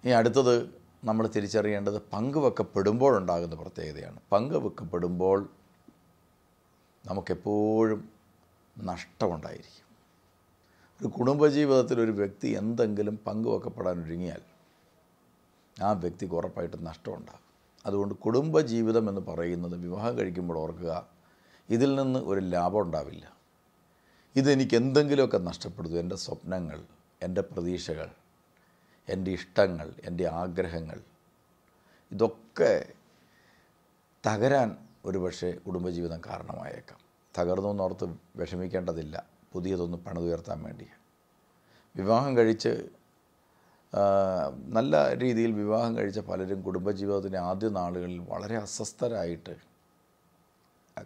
ഇനി അടുത്തത് നമ്മൾ തിരിച്ചറിയേണ്ടത് പങ്കുവെക്കപ്പെടുമ്പോഴുണ്ടാകുന്ന പ്രത്യേകതയാണ്. പങ്കുവെക്കപ്പെടുമ്പോൾ നമുക്കെപ്പോഴും നഷ്ടമുണ്ടായിരിക്കും. ഒരു കുടുംബജീവിതത്തിൽ ഒരു വ്യക്തി എന്തെങ്കിലും പങ്കുവെക്കപ്പെടാൻ ഒരുങ്ങിയാൽ ആ വ്യക്തിക്ക് ഉറപ്പായിട്ടും നഷ്ടമുണ്ടാകും. അതുകൊണ്ട് കുടുംബജീവിതം എന്ന് പറയുന്നത് വിവാഹം കഴിക്കുമ്പോൾ ഓർക്കുക, ഇതിൽ നിന്ന് ഒരു ലാഭം ഉണ്ടാവില്ല. ഇതെനിക്ക് എന്തെങ്കിലുമൊക്കെ നഷ്ടപ്പെടുത്തും. എൻ്റെ സ്വപ്നങ്ങൾ, എൻ്റെ പ്രതീക്ഷകൾ, എൻ്റെ ഇഷ്ടങ്ങൾ, എൻ്റെ ആഗ്രഹങ്ങൾ, ഇതൊക്കെ തകരാൻ ഒരുപക്ഷെ കുടുംബജീവിതം കാരണമായേക്കാം. തകർന്നു എന്നോർത്ത് വിഷമിക്കേണ്ടതില്ല. പുതിയതൊന്ന് പണിതുയർത്താൻ വേണ്ടി വിവാഹം കഴിച്ച് നല്ല രീതിയിൽ വിവാഹം കഴിച്ച പലരും കുടുംബജീവിതത്തിൻ്റെ ആദ്യ നാളുകളിൽ വളരെ അസ്വസ്ഥരായിട്ട്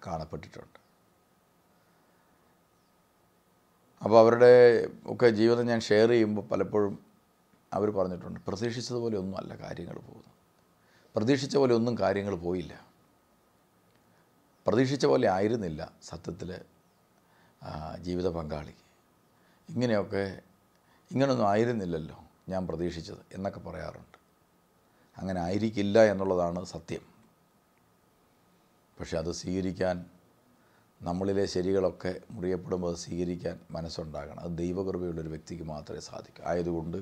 കാണപ്പെട്ടിട്ടുണ്ട്. അപ്പോൾ അവരുടെ ഒക്കെ ജീവിതം ഞാൻ ഷെയർ ചെയ്യുമ്പോൾ പലപ്പോഴും അവർ പറഞ്ഞിട്ടുണ്ട്, പ്രതീക്ഷിച്ചതുപോലെ ഒന്നും അല്ല കാര്യങ്ങൾ പോകുന്നു. പ്രതീക്ഷിച്ച പോലെ ഒന്നും കാര്യങ്ങൾ പോയില്ല. പ്രതീക്ഷിച്ച പോലെ ആയിരുന്നില്ല സത്യത്തിൽ ജീവിത പങ്കാളി. ഇങ്ങനെയൊന്നും ആയിരുന്നില്ലല്ലോ ഞാൻ പ്രതീക്ഷിച്ചത് എന്നൊക്കെ പറയാറുണ്ട്. അങ്ങനെ ആയിരിക്കില്ല എന്നുള്ളതാണ് സത്യം. പക്ഷെ അത് സ്വീകരിക്കാൻ, നമ്മളിലെ ശരികളൊക്കെ മുറിയപ്പെടുമ്പോൾ അത് സ്വീകരിക്കാൻ മനസ്സുണ്ടാകണം. അത് ദൈവകൃപയുള്ളൊരു വ്യക്തിക്ക് മാത്രമേ സാധിക്കൂ. ആയതുകൊണ്ട്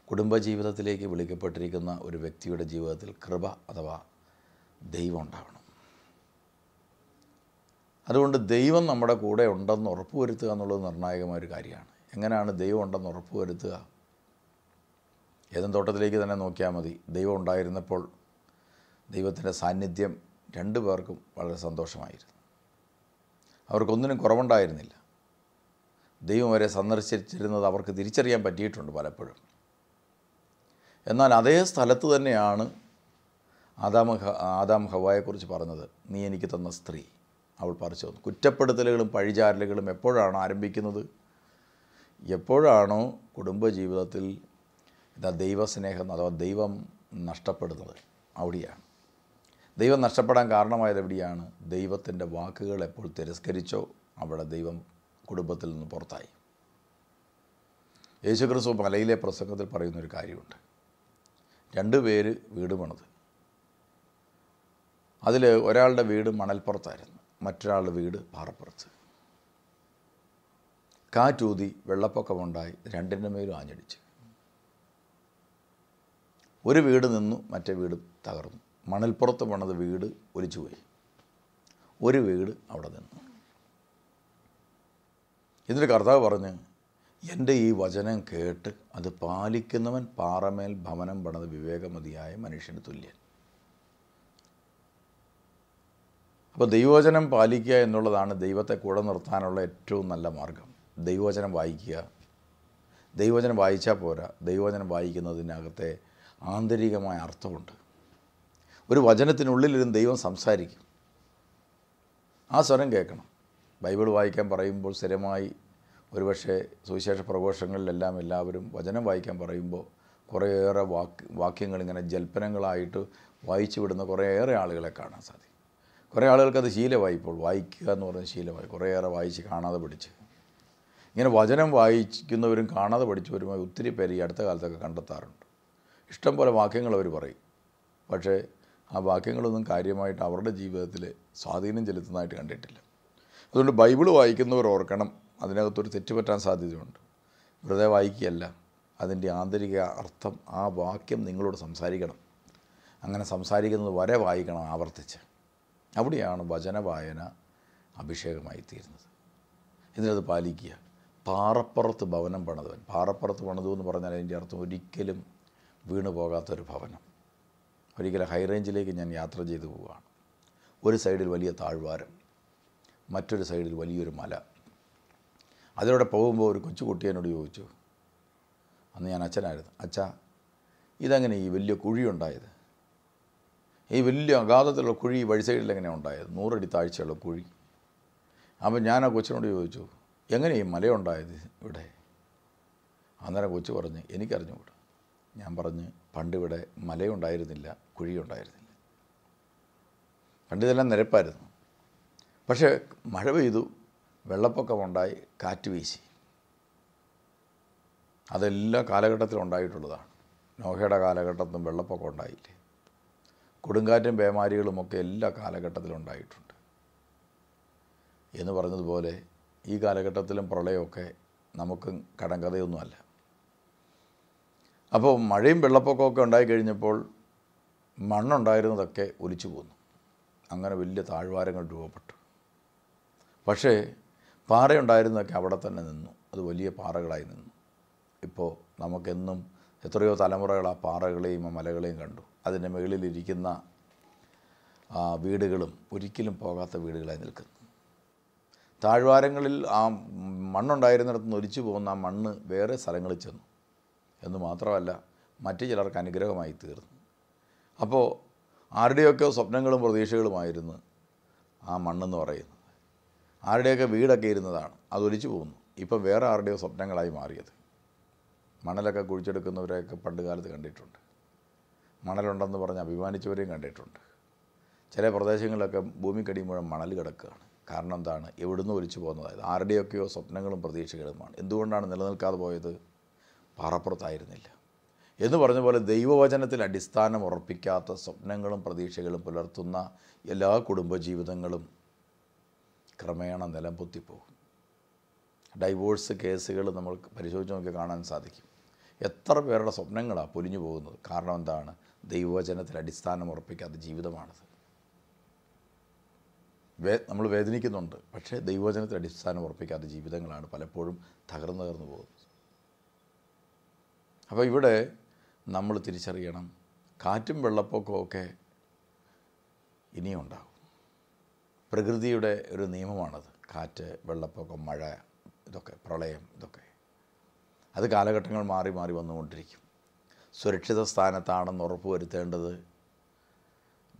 കുടുംബജീവിതത്തിലേക്ക് വിളിക്കപ്പെട്ടിരിക്കുന്ന ഒരു വ്യക്തിയുടെ ജീവിതത്തിൽ കൃപ അഥവാ ദൈവം ഉണ്ടാവണം. അതുകൊണ്ട് ദൈവം നമ്മുടെ കൂടെ ഉണ്ടെന്ന് ഉറപ്പുവരുത്തുക എന്നുള്ളത് നിർണായകമായൊരു കാര്യമാണ്. എങ്ങനെയാണ് ദൈവം ഉണ്ടെന്ന് ഉറപ്പുവരുത്തുക? ഏദൻ തോട്ടത്തിലേക്ക് തന്നെ നോക്കിയാൽ മതി. ദൈവം ഉണ്ടായിരുന്നപ്പോൾ ദൈവത്തിൻ്റെ സാന്നിധ്യം രണ്ടു പേർക്കും വളരെ സന്തോഷമായിരുന്നു. അവർക്കൊന്നിനും കുറവുണ്ടായിരുന്നില്ല. ദൈവം അവരെ സന്ദർശിച്ചിരുന്നത് അവർക്ക് തിരിച്ചറിയാൻ പറ്റിയിട്ടുണ്ട് പലപ്പോഴും. എന്നാൽ അതേ സ്ഥലത്ത് തന്നെയാണ് ആദാം ഹവ്വായെക്കുറിച്ച് പറഞ്ഞത്, നീ എനിക്ക് തന്ന സ്ത്രീ അവൾ പറിച്ചു തന്നു. കുറ്റപ്പെടുത്തലുകളും പഴിചാരലുകളും എപ്പോഴാണ് ആരംഭിക്കുന്നത്? എപ്പോഴാണോ കുടുംബജീവിതത്തിൽ ദൈവസ്നേഹം അഥവാ ദൈവം നഷ്ടപ്പെടുന്നത്, അവിടെയാണ്. ദൈവം നഷ്ടപ്പെടാൻ കാരണമായത് എവിടെയാണ്? ദൈവത്തിൻ്റെ വാക്കുകൾ എപ്പോൾ തിരസ്കരിച്ചോ അവിടെ ദൈവം കുടുംബത്തിൽ നിന്ന് പുറത്തായി. യേശുക്രിസ്തു മലയിലെ പ്രസംഗത്തിൽ പറയുന്നൊരു കാര്യമുണ്ട്. 2 പേര് വീട് പണിത്. അതിൽ ഒരാളുടെ വീട് മണൽപ്പുറത്തായിരുന്നു, മറ്റൊരാളുടെ വീട് പാറപ്പുറത്ത്. കാറ്റൂതി വെള്ളപ്പൊക്കമുണ്ടായി, രണ്ടിൻ്റെ മേലും ആഞ്ഞടിച്ച്. ഒരു വീട് നിന്നു, മറ്റേ വീട് തകർന്നു. മണൽപ്പുറത്ത് പണിത് വീട് ഒലിച്ചുപോയി. ഒരു വീട് അവിടെ നിന്നു. ഇതിൻ്റെ കർത്താവ് പറഞ്ഞ്, എൻ്റെ ഈ വചനം കേട്ട് അത് പാലിക്കുന്നവൻ പാറമേൽ ഭവനം പണിത് വിവേകമതിയായ മനുഷ്യന് തുല്യൻ. അപ്പോൾ ദൈവവചനം പാലിക്കുക എന്നുള്ളതാണ് ദൈവത്തെ കൂടെ നിർത്താനുള്ള ഏറ്റവും നല്ല മാർഗം. ദൈവവചനം വായിക്കുക. ദൈവവചനം വായിച്ചാൽ പോരാ, ദൈവവചനം വായിക്കുന്നതിനകത്തെ ആന്തരികമായ അർത്ഥമുണ്ട്. ഒരു വചനത്തിനുള്ളിലിരുന്ന് ദൈവം സംസാരിക്കും. ആ സ്വരം കേൾക്കണം. ബൈബിൾ വായിക്കാൻ പറയുമ്പോൾ സ്ഥിരമായി ഒരുപക്ഷെ സുവിശേഷ പ്രഘോഷങ്ങളിലെല്ലാം എല്ലാവരും വചനം വായിക്കാൻ പറയുമ്പോൾ കുറേയേറെ വാക്യങ്ങൾ ഇങ്ങനെ ജൽപ്പനങ്ങളായിട്ട് വായിച്ചു വിടുന്ന കുറേയേറെ ആളുകളെ കാണാൻ സാധിക്കും. കുറേ ആളുകൾക്കത് ശീലമായി. ഇപ്പോൾ വായിക്കുക എന്ന് പറയുന്ന ശീലമായി. കുറേയേറെ വായിച്ച് കാണാതെ പഠിച്ച് ഇങ്ങനെ വചനം വായിക്കുന്നവരും കാണാതെ പഠിച്ചവരുമായി ഒത്തിരി പേര് ഈ അടുത്ത കാലത്തൊക്കെ കണ്ടെത്താറുണ്ട്. ഇഷ്ടം പോലെ വാക്യങ്ങൾ അവർ പറയും. പക്ഷേ ആ വാക്യങ്ങളൊന്നും കാര്യമായിട്ട് അവരുടെ ജീവിതത്തിൽ സ്വാധീനം ചെലുത്തുന്നതായിട്ട് കണ്ടിട്ടില്ല. അതുകൊണ്ട് ബൈബിൾ വായിക്കുന്നവർ ഓർക്കണം, അതിനകത്തൊരു തെറ്റുപറ്റാൻ സാധ്യതയുണ്ട്. വെറുതെ വായിക്കുകയല്ല, അതിൻ്റെ ആന്തരിക അർത്ഥം, ആ വാക്യം നിങ്ങളോട് സംസാരിക്കണം. അങ്ങനെ സംസാരിക്കുന്നത് വരെ വായിക്കണം ആവർത്തിച്ച്. അവിടെയാണ് വചനവായന അഭിഷേകമായി തീരുന്നത്. ഇതിനത് പാലിക്കുക. പാറപ്പുറത്ത് ഭവനം പണിതവൻ. പാറപ്പുറത്ത് പണിതു എന്ന് പറഞ്ഞാൽ അതിൻ്റെ അർത്ഥം ഒരിക്കലും വീണു പോകാത്തൊരു ഭവനം. ഒരിക്കലും ഹൈ റേഞ്ചിലേക്ക് ഞാൻ യാത്ര ചെയ്തു പോവുകയാണ്. ഒരു സൈഡിൽ വലിയ താഴ്വാരം, മറ്റൊരു സൈഡിൽ വലിയൊരു മല. അതിലൂടെ പോകുമ്പോൾ ഒരു കൊച്ചുകുട്ടി എന്നോട് ചോദിച്ചു, അന്ന് ഞാൻ അച്ഛനായിരുന്നു, അച്ഛാ ഇതെങ്ങനെ ഈ വലിയ കുഴിയുണ്ടായത്? ഈ വലിയ അഗാധത്തിലുള്ള കുഴി വഴി സൈഡിൽ എങ്ങനെയാണ് ഉണ്ടായത്? 100 അടി താഴ്ചയുള്ള കുഴി. അപ്പം ഞാൻ ആ കൊച്ചിനോട് ചോദിച്ചു, എങ്ങനെ ഈ മലയുണ്ടായത് ഇവിടെ? അന്നേരം കൊച്ചു പറഞ്ഞ്, എനിക്കറിഞ്ഞുകൂടാ. ഞാൻ പറഞ്ഞ്, പണ്ടിവിടെ മലയുണ്ടായിരുന്നില്ല, കുഴിയുണ്ടായിരുന്നില്ല. പണ്ടിതെല്ലാം നിരപ്പായിരുന്നു. പക്ഷേ മഴ പെയ്തു, വെള്ളപ്പൊക്കമുണ്ടായി, കാറ്റ് വീശി. അതെല്ലാ കാലഘട്ടത്തിലും ഉണ്ടായിട്ടുള്ളതാണ്. നോഹയുടെ കാലഘട്ടത്തും വെള്ളപ്പൊക്കം ഉണ്ടായില്ലേ? കൊടുങ്കാറ്റും പേമാരികളുമൊക്കെ എല്ലാ കാലഘട്ടത്തിലും ഉണ്ടായിട്ടുണ്ട്. എന്ന് പറഞ്ഞതുപോലെ ഈ കാലഘട്ടത്തിലും പ്രളയമൊക്കെ നമുക്ക് കടങ്കഥയൊന്നുമല്ല. അപ്പോൾ മഴയും വെള്ളപ്പൊക്കമൊക്കെ ഉണ്ടായിക്കഴിഞ്ഞപ്പോൾ മണ്ണുണ്ടായിരുന്നതൊക്കെ ഒലിച്ചു പോന്നു. അങ്ങനെ വലിയ താഴ്വാരങ്ങൾ രൂപപ്പെട്ടു. പക്ഷേ പാറയുണ്ടായിരുന്നതൊക്കെ അവിടെ തന്നെ നിന്നു. അത് വലിയ പാറകളായി നിന്നു. ഇപ്പോൾ നമുക്കെന്നും എത്രയോ തലമുറകൾ ആ പാറകളെയും ആ മലകളെയും കണ്ടു. അതിൻ്റെ മുകളിലിരിക്കുന്ന വീടുകളും ഒരിക്കലും പോകാത്ത വീടുകളായി നിൽക്കുന്നു. താഴ്വാരങ്ങളിൽ ആ മണ്ണുണ്ടായിരുന്നിടത്ത് നിന്ന് ഒലിച്ചു പോകുന്ന ആ മണ്ണ് വേറെ സ്ഥലങ്ങളിൽ ചെന്നു എന്ന് മാത്രമല്ല, മറ്റു ചിലർക്ക് അനുഗ്രഹമായി തീർന്നു. അപ്പോൾ ആരുടെയൊക്കെ സ്വപ്നങ്ങളും പ്രതീക്ഷകളുമായിരുന്നു ആ മണ്ണെന്ന് പറയുന്നത്. ആരുടെയൊക്കെ വീടൊക്കെ ഇരുന്നതാണ്, അതൊലിച്ചു പോകുന്നു. ഇപ്പം വേറെ ആരുടെയോ സ്വപ്നങ്ങളായി മാറിയത്. മണലൊക്കെ കുഴിച്ചെടുക്കുന്നവരെയൊക്കെ പണ്ട് കാലത്ത് കണ്ടിട്ടുണ്ട്. മണലുണ്ടെന്ന് പറഞ്ഞ് അഭിമാനിച്ചവരെയും കണ്ടിട്ടുണ്ട്. ചില പ്രദേശങ്ങളിലൊക്കെ ഭൂമിക്കടി മുഴുവൻ മണൽ കിടക്കുകയാണ്. കാരണം എന്താണ്? എവിടുന്ന് ഒലിച്ചു പോകുന്നതായത് ആരുടെയൊക്കെയോ സ്വപ്നങ്ങളും പ്രതീക്ഷകളുമാണ്. എന്തുകൊണ്ടാണ് നിലനിൽക്കാതെ പോയത്? പാറപ്പുറത്തായിരുന്നില്ല. എന്ന് പറഞ്ഞ പോലെ ദൈവവചനത്തിൽ അടിസ്ഥാനം ഉറപ്പിക്കാത്ത സ്വപ്നങ്ങളും പ്രതീക്ഷകളും പുലർത്തുന്ന എല്ലാ കുടുംബജീവിതങ്ങളും ക്രമേണ നിലം പൊത്തിപ്പോകും. ഡൈവോഴ്സ് കേസുകൾ നമ്മൾ പരിശോധിച്ച് നോക്കിയാൽ കാണാൻ സാധിക്കും. എത്ര പേരുടെ സ്വപ്നങ്ങളാണ് പൊലിഞ്ഞു പോകുന്നത്? കാരണം എന്താണ്? ദൈവവചനത്തിൽ അടിസ്ഥാനം ഉറപ്പിക്കാത്ത ജീവിതമാണത്. നമ്മൾ വേദനിക്കുന്നുണ്ട്, പക്ഷേ ദൈവവചനത്തിൽ അടിസ്ഥാനം ഉറപ്പിക്കാത്ത ജീവിതങ്ങളാണ് പലപ്പോഴും തകർന്നു പോകുന്നത്. അപ്പോൾ ഇവിടെ നമ്മൾ തിരിച്ചറിയണം, കാറ്റും വെള്ളപ്പൊക്കമൊക്കെ ഇനിയും ഉണ്ടാകും. പ്രകൃതിയുടെ ഒരു നിയമമാണത്. കാറ്റ്, വെള്ളപ്പൊക്കം, മഴ, ഇതൊക്കെ പ്രളയം, ഇതൊക്കെ അത് കാലഘട്ടങ്ങൾ മാറി മാറി വന്നുകൊണ്ടിരിക്കും. സുരക്ഷിത സ്ഥാനത്താണെന്ന് ഉറപ്പുവരുത്തേണ്ടത്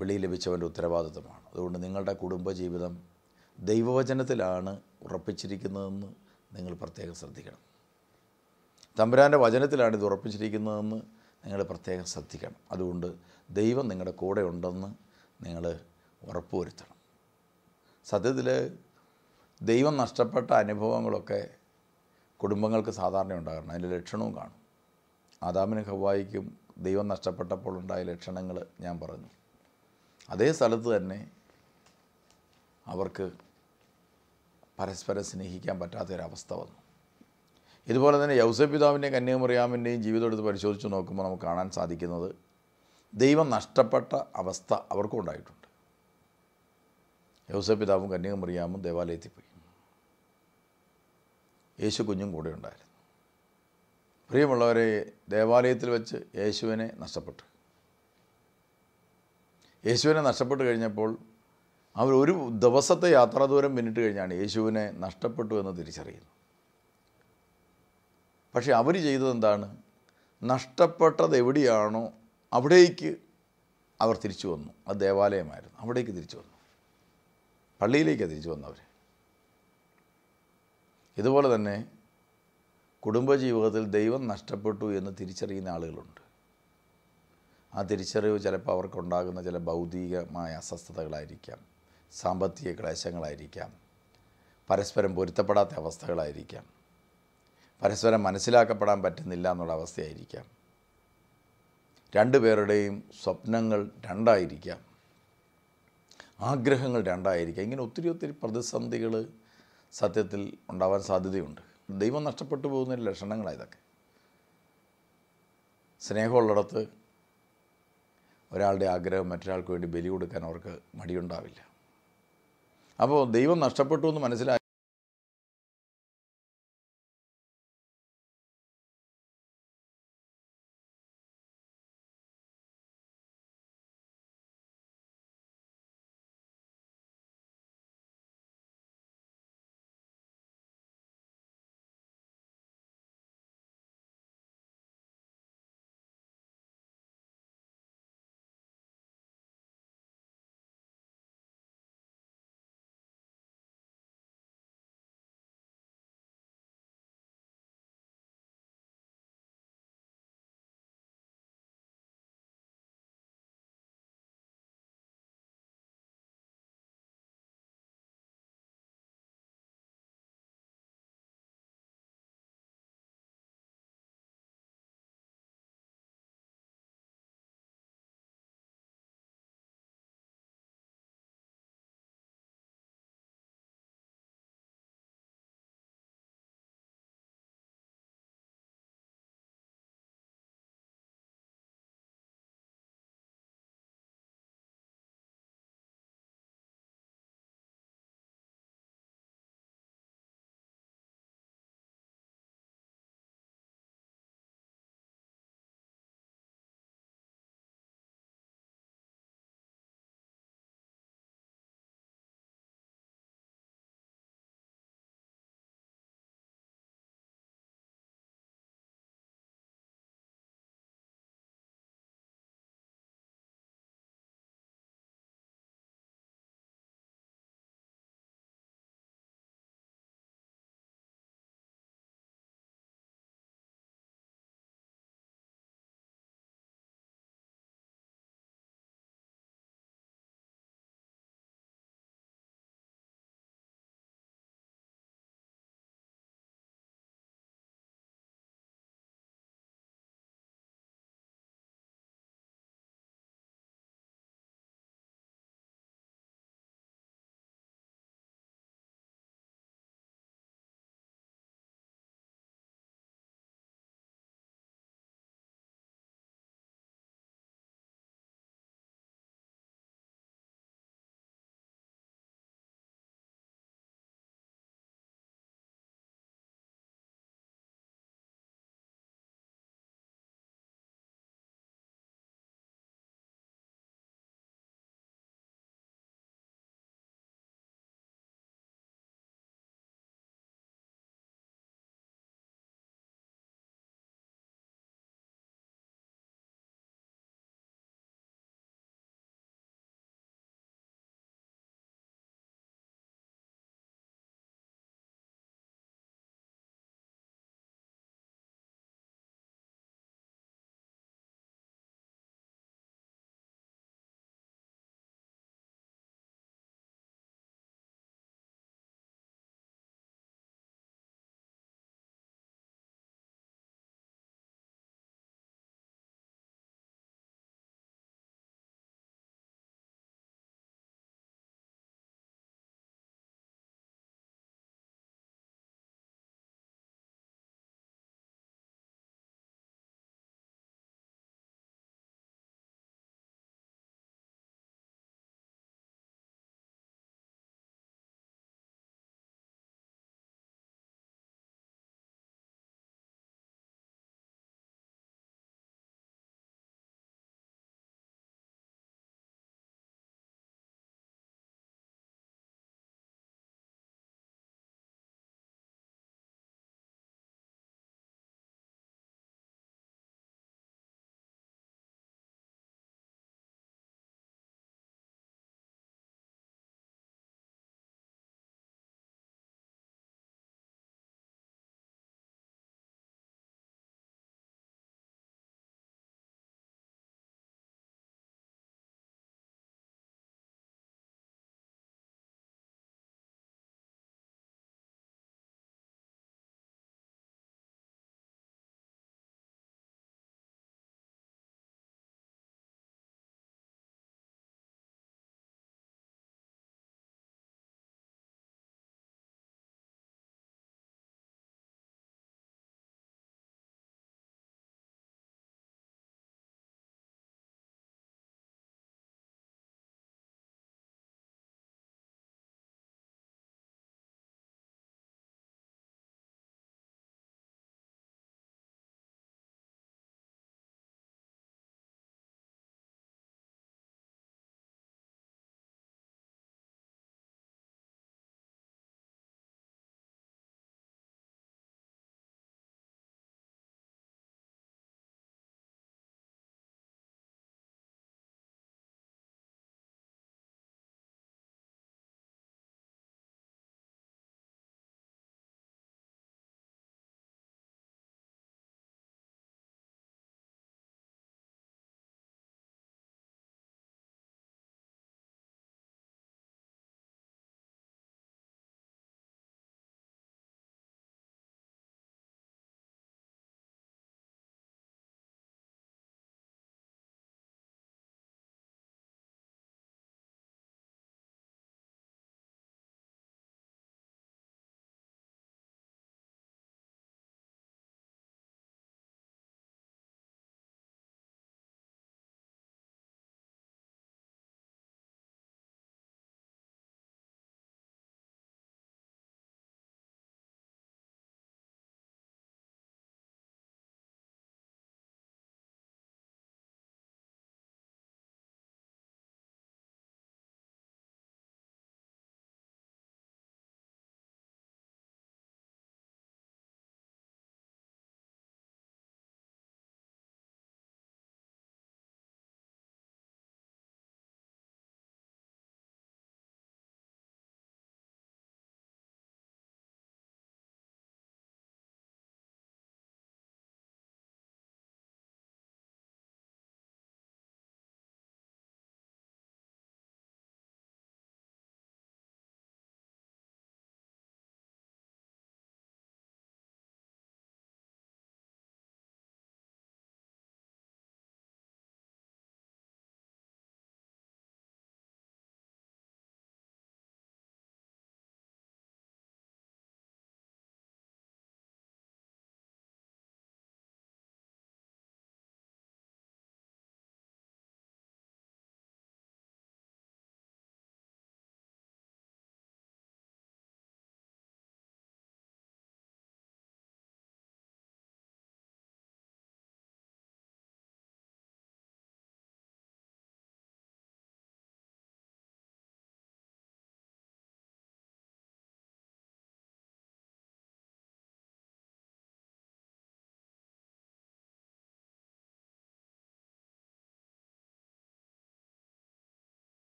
വെളി ലഭിച്ചവൻ്റെ ഉത്തരവാദിത്തമാണ്. അതുകൊണ്ട് നിങ്ങളുടെ കുടുംബജീവിതം ദൈവവചനത്തിലാണ് ഉറപ്പിച്ചിരിക്കുന്നതെന്ന് നിങ്ങൾ പ്രത്യേകം ശ്രദ്ധിക്കണം. തമ്പുരാൻ്റെ വചനത്തിലാണ് ഇത് ഉറപ്പിച്ചിരിക്കുന്നതെന്ന് നിങ്ങൾ പ്രത്യേകം ശ്രദ്ധിക്കണം. അതുകൊണ്ട് ദൈവം നിങ്ങളുടെ കൂടെ ഉണ്ടെന്ന് നിങ്ങൾ ഉറപ്പുവരുത്തണം. സത്യത്തിൽ ദൈവം നഷ്ടപ്പെട്ട അനുഭവങ്ങളൊക്കെ കുടുംബങ്ങൾക്ക് സാധാരണ ഉണ്ടാകണം. അതിൻ്റെ ലക്ഷണവും കാണും. ആദാമിനും ഹവ്വായിക്കും ദൈവം നഷ്ടപ്പെട്ടപ്പോൾ ഉണ്ടായ ലക്ഷണങ്ങൾ ഞാൻ പറഞ്ഞു. അതേ സ്ഥലത്ത് തന്നെ അവർക്ക് പരസ്പരം സ്നേഹിക്കാൻ പറ്റാത്തൊരവസ്ഥ വന്നു. ഇതുപോലെ തന്നെ യൗസേപ്പ് പിതാവിൻ്റെയും കന്യാമറിയാമിൻ്റെയും ജീവിതം എടുത്ത് പരിശോധിച്ച് നോക്കുമ്പോൾ നമുക്ക് കാണാൻ സാധിക്കുന്നത് ദൈവം നഷ്ടപ്പെട്ട അവസ്ഥ അവർക്കും ഉണ്ടായിട്ടുണ്ട്. യൗസേപ്പ് പിതാവും കന്യാമറിയാമും ദേവാലയത്തിൽ പോയി. യേശു കുഞ്ഞും കൂടെ ഉണ്ടായിരുന്നു. പ്രിയമുള്ളവരെ, ദേവാലയത്തിൽ വെച്ച് യേശുവിനെ നഷ്ടപ്പെട്ടു. യേശുവിനെ നഷ്ടപ്പെട്ട് കഴിഞ്ഞപ്പോൾ അവർ ഒരു ദിവസത്തെ യാത്രാ ദൂരം പിന്നിട്ട് കഴിഞ്ഞാണ് യേശുവിനെ നഷ്ടപ്പെട്ടു എന്ന് തിരിച്ചറിയുന്നത്. പക്ഷേ അവർ ചെയ്തതെന്താണ്? നഷ്ടപ്പെട്ടത് എവിടെയാണോ അവിടേക്ക് അവർ തിരിച്ചു വന്നു. അത് ദേവാലയമായിരുന്നു. അവിടേക്ക് തിരിച്ചു വന്നു. പള്ളിയിലേക്കാണ് തിരിച്ചു വന്നവർ. ഇതുപോലെ തന്നെ കുടുംബജീവിതത്തിൽ ദൈവം നഷ്ടപ്പെട്ടു എന്ന് തിരിച്ചറിയുന്ന ആളുകളുണ്ട്. ആ തിരിച്ചറിവ് ചിലപ്പോൾ അവർക്കുണ്ടാകുന്ന ചില ഭൗതികമായ അസ്വസ്ഥതകളായിരിക്കാം, സാമ്പത്തിക ക്ലേശങ്ങളായിരിക്കാം, പരസ്പരം പൊരുത്തപ്പെടാത്ത അവസ്ഥകളായിരിക്കാം, പരസ്പരം മനസ്സിലാക്കപ്പെടാൻ പറ്റുന്നില്ല എന്നുള്ള അവസ്ഥയായിരിക്കാം, രണ്ടുപേരുടെയും സ്വപ്നങ്ങൾ രണ്ടായിരിക്കാം, ആഗ്രഹങ്ങൾ രണ്ടായിരിക്കാം. ഇങ്ങനെ ഒത്തിരി പ്രതിസന്ധികൾ സത്യത്തിൽ ഉണ്ടാവാൻ സാധ്യതയുണ്ട്. ദൈവം നഷ്ടപ്പെട്ടു പോകുന്നതിൻ്റെ ലക്ഷണങ്ങളാണ് ഇതൊക്കെ. സ്നേഹമുള്ളിടത്ത് ഒരാളുടെ ആഗ്രഹം മറ്റൊരാൾക്ക് വേണ്ടി ബലി കൊടുക്കാൻ അവർക്ക് മടിയുണ്ടാവില്ല. അപ്പോൾ ദൈവം നഷ്ടപ്പെട്ടു എന്ന് മനസ്സിലാക്കി